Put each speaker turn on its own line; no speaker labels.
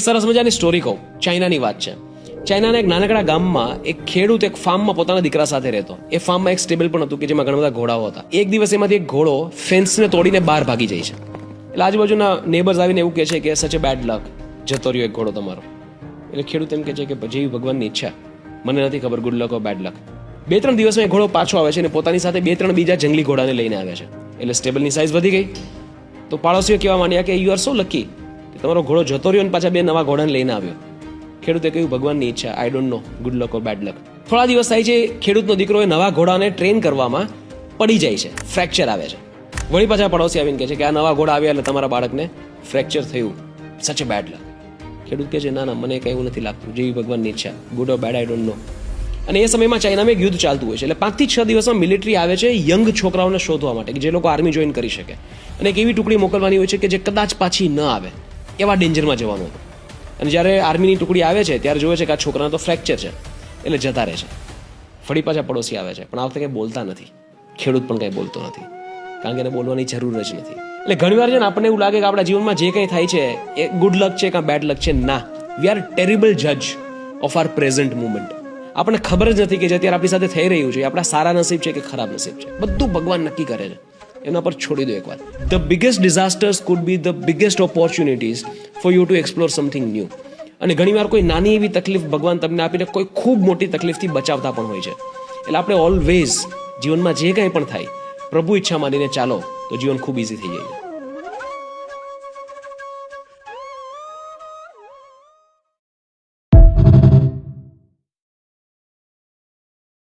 સરસ મજાની સ્ટોરી કહું. ચાઇનાની વાત છે. ચાઇનાના એક નાનકડા ગામમાં એક ખેડૂત એક ફાર્મમાં પોતાના દીકરા સાથે રહેતો. એ ફાર્મમાં એક સ્ટેબલ પણ હતું કે જેમાં ઘણા બધા ઘોડાઓ હતા. એક દિવસ એમાંથી એક ઘોડો ફેન્સને તોડીને બહાર ભાગી જાય છે. એટલે આજુબાજુના નેબર્સ આવીને એવું કહે છે કે સચ એ બેડ લક, જતો રહ્યો એક ઘોડો તમારો. એટલે ખેડૂત એમ કહે છે કે જેવી ભગવાનની ઈચ્છા, મને નથી ખબર ગુડ લક ઓ બેડ લક. 2-3 દિવસમાં એ ઘોડો પાછો આવે છે અને પોતાની સાથે 2-3 બીજા જંગલી ઘોડાને લઈને આવે છે. એટલે સ્ટેબલની સાઇઝ વધી ગઈ. તો પાડોશીઓ કહેવા માંડ્યા કે યુ આર સો લકી, તમારો ઘોડો જતો રહ્યો અને પાછા 2 નવા ઘોડાને લઈને આવ્યો. ખેડૂતે કહ્યું ભગવાનની ઈચ્છા, I don't know good luck or bad લક. થોડા દિવસ થાય છે, ખેડૂતનો દીકરો એ નવા ઘોડાને ટ્રેન કરવામાં પડી જાય છે, ફ્રેક્ચર આવે છે. વળી પાછા પડોશી આવીને કહે છે કે આ નવા ઘોડા આવ્યા એટલે તમારા બાળકને ફ્રેક્ચર થયું, સચ એ બેડ લક. ખેડૂત કહે છે ના મને કંઈ એવું નથી લાગતું, જેવી ભગવાનની ઈચ્છા, good or bad I don't know. અને એ સમયમાં ચાઇનામાં એક યુદ્ધ ચાલતું હોય છે. એટલે 5 થી 6 દિવસમાં મિલિટરી આવે છે યંગ છોકરાઓને શોધવા માટે કે જે લોકો આર્મી જોઈન કરી શકે. અને એક એવી ટુકડી મોકલવાની હોય છે કે જે કદાચ પાછી ન આવે એવા ડેન્જરમાં જવાનું હતું. અને જ્યારે આર્મીની ટુકડી આવે છે ત્યારે જોવે છે કે આ છોકરાને તો ફ્રેક્ચર છે, એટલે જતા રહે છે. ફરી પાછા પડોશી આવે છે, પણ આ વખતે કંઈ બોલતા નથી. ખેડૂત પણ કંઈ બોલતો નથી, કારણ કે એને બોલવાની જરૂર જ નથી. એટલે ઘણીવાર છે ને આપણને એવું લાગે કે આપણા જીવનમાં જે કંઈ થાય છે એ ગુડ લક છે કાં બેડ લક છે. ના, વી આર ટેરિબલ જજ ઓફ આર પ્રેઝન્ટ મુમેન્ટ. આપણને ખબર જ નથી કે જે અત્યારે આપણી સાથે થઈ રહ્યું છે આપણા સારા નસીબ છે કે ખરાબ નસીબ છે. બધું ભગવાન નક્કી કરે છે, એના પર છોડી દો એકવાર. The biggest disasters could be the biggest opportunities for you to explore something new. અને ઘણીવાર કોઈ નાની એવી તકલીફ ભગવાન તમને આપીને કોઈ ખૂબ મોટી તકલીફથી બચાવતા પણ હોય છે. એટલે આપણે ઓલવેઝ જીવનમાં જે કંઈ પણ થાય પ્રભુ ઈચ્છા માનીને ચાલો તો જીવન ખૂબ ઇઝી થઈ જાય.